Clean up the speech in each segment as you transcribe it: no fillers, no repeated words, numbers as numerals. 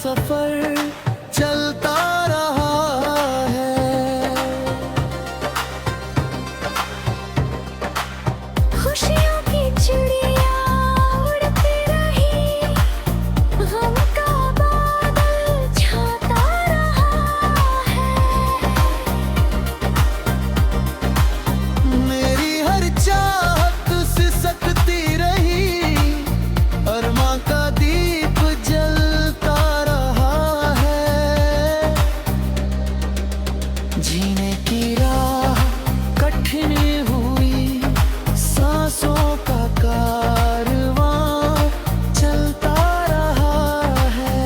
सफर चलता रहा है। खुशियों की चिड़िया उड़ती रही, गम का बादल छाता रहा है। मेरी हर चाहत सिसकती रही, अरमा का दीप जलता रहा है। जीने की राह कठिन हुई, सांसों का कारवां चलता रहा है।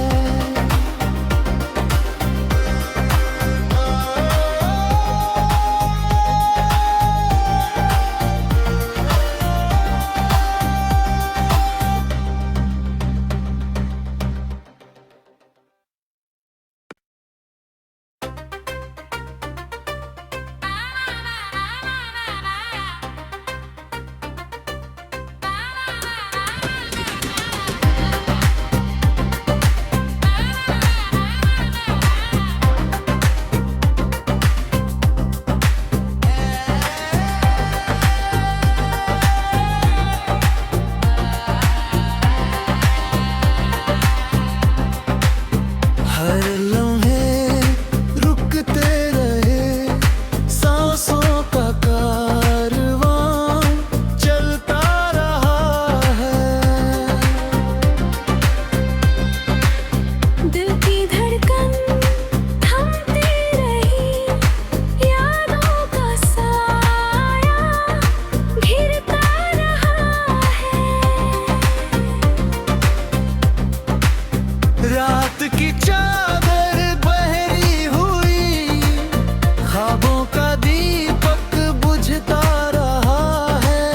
हर लम्हे रुकते रहे, सांसों का कारवां चलता रहा है। दिल की धड़कन थमती रही, यादों का साया घिरता रहा है। रात की चादर बहरी हुई, ख्वाबों का दीपक बुझता रहा है।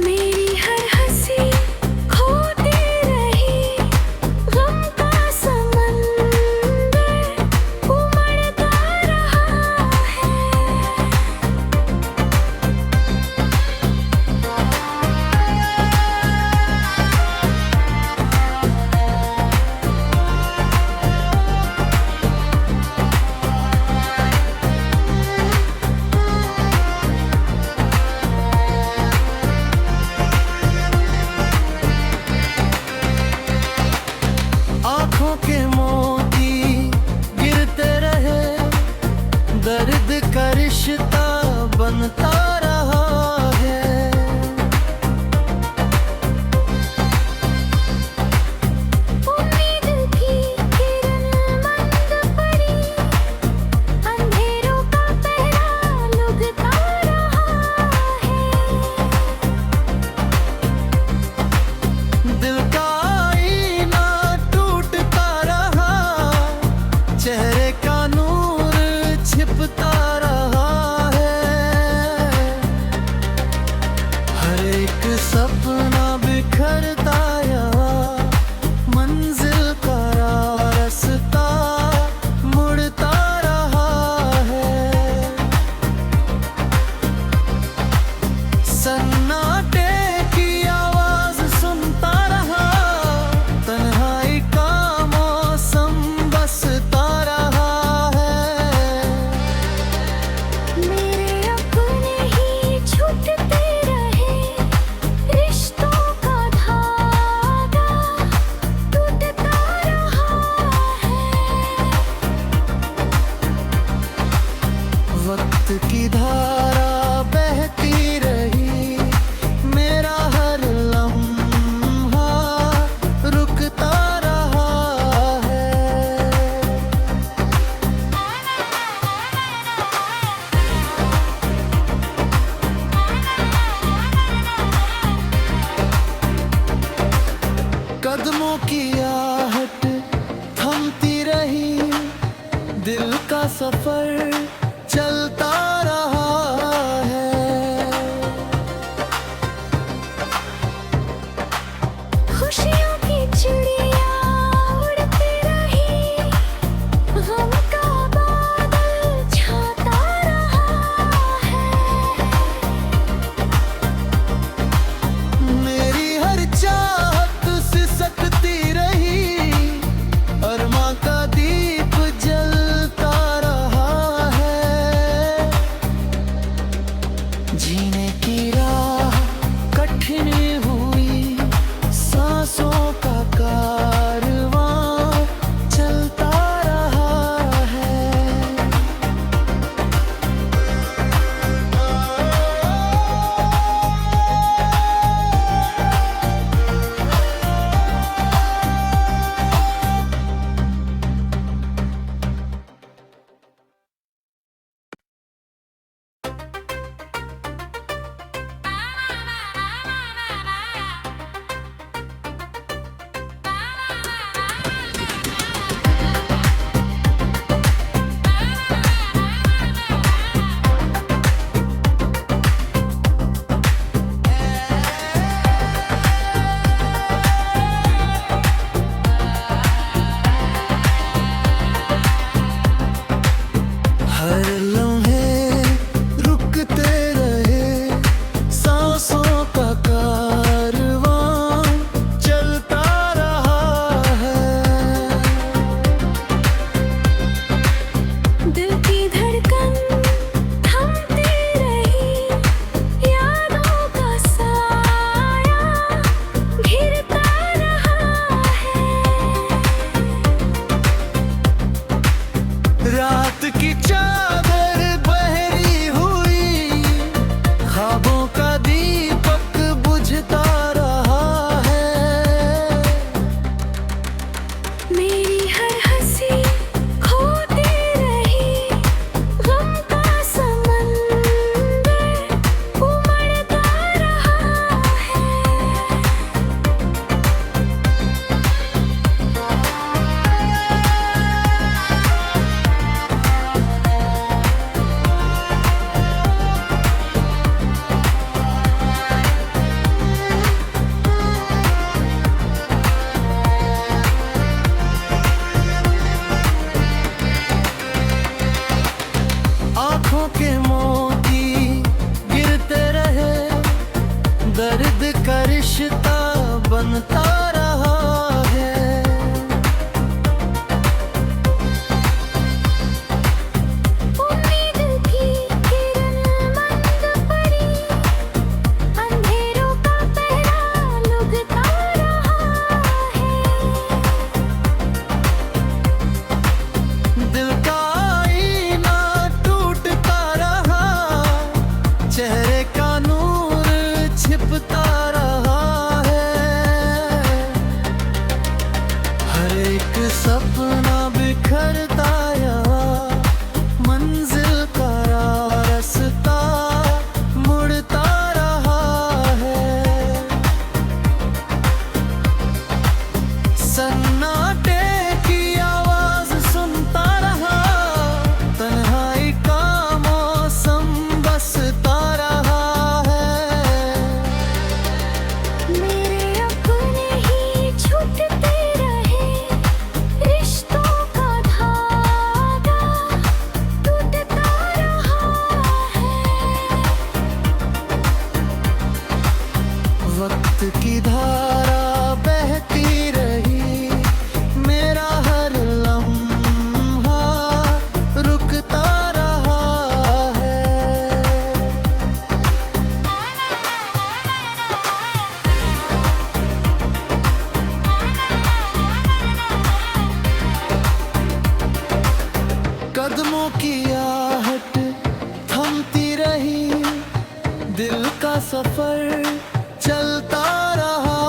मेरी हर हंसी खोती रही, गम का समंदर उमड़ता रहा है। आँखों के मोती गिरते रहे, दर्द का रिश्ता बनता रहा है। उम्मीद की किरण मंद पड़ी, अंधेरों का पहरा लुढ़कता रहा है। दिल का आईना टूटता रहा, चेहरे का नूर छिपता रहा है। हर एक सपना बिखरता यहाँ, मंजिल का रास्ता मुड़ता रहा है। सन्नाटे की आवाज सुनता रहा, तन्हाई का मौसम बसता रहा है। मेरे अपने ही छूटते रहे, रिश्तों का रिश्ता बनता रहा है। उम्मीद की किरण मंद परी, अंधेरों का पहरा लुढ़कता रहा है। दिल का आईना टूटता रहा, चेहरे का नूर छिपता रहा है। हर एक सपना बिखरता यहाँ, मंजिल का रास्ता मुड़ता रहा है। सन्नाटे की आवाज सुनता रहा, तन्हाई का मौसम बसता रहा है। मेरे अपने ही छूटते रहे, रिश्तों का धागा टूटता रहा है। वक्त की धारा बहती रही, मेरा हर लम्हा रुकता रहा है। कदमों की आहट थमती रही, दिल का सफर चलता रहा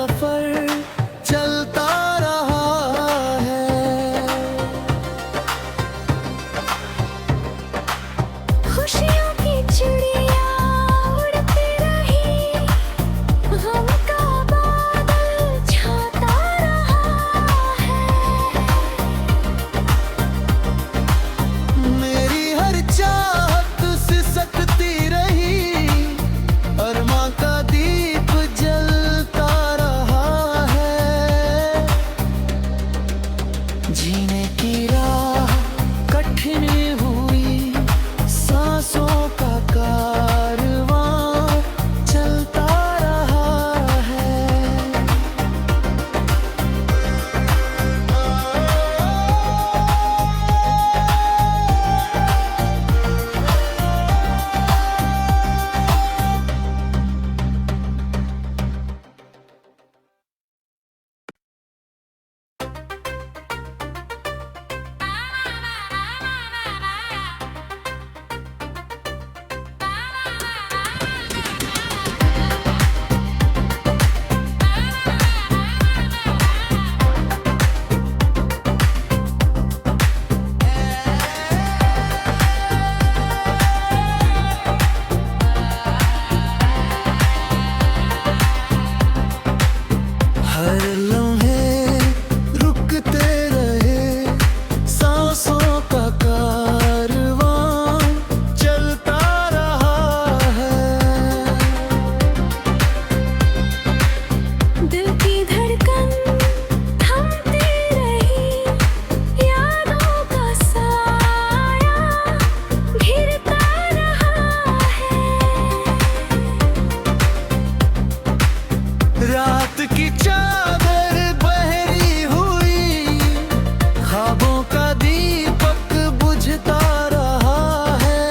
सफर चलता रहा है। खुशियों की चिड़िया उड़ती रही, गम का बादल छाता रहा है। मेरी हर चाहत सिसकती रही, अरमा का दीप जलता रहा है। जीने की राह कठिन हुई, सांसों का कारवां चलता रहा है। हर लम्हे रुकते रहे, सांसों का कारवां चलता रहा है। दिल की धड़कन थमती रही, यादों का साया घिरता रहा है। रात की चादर बहरी हुई, ख्वाबों का दीपक बुझता रहा है।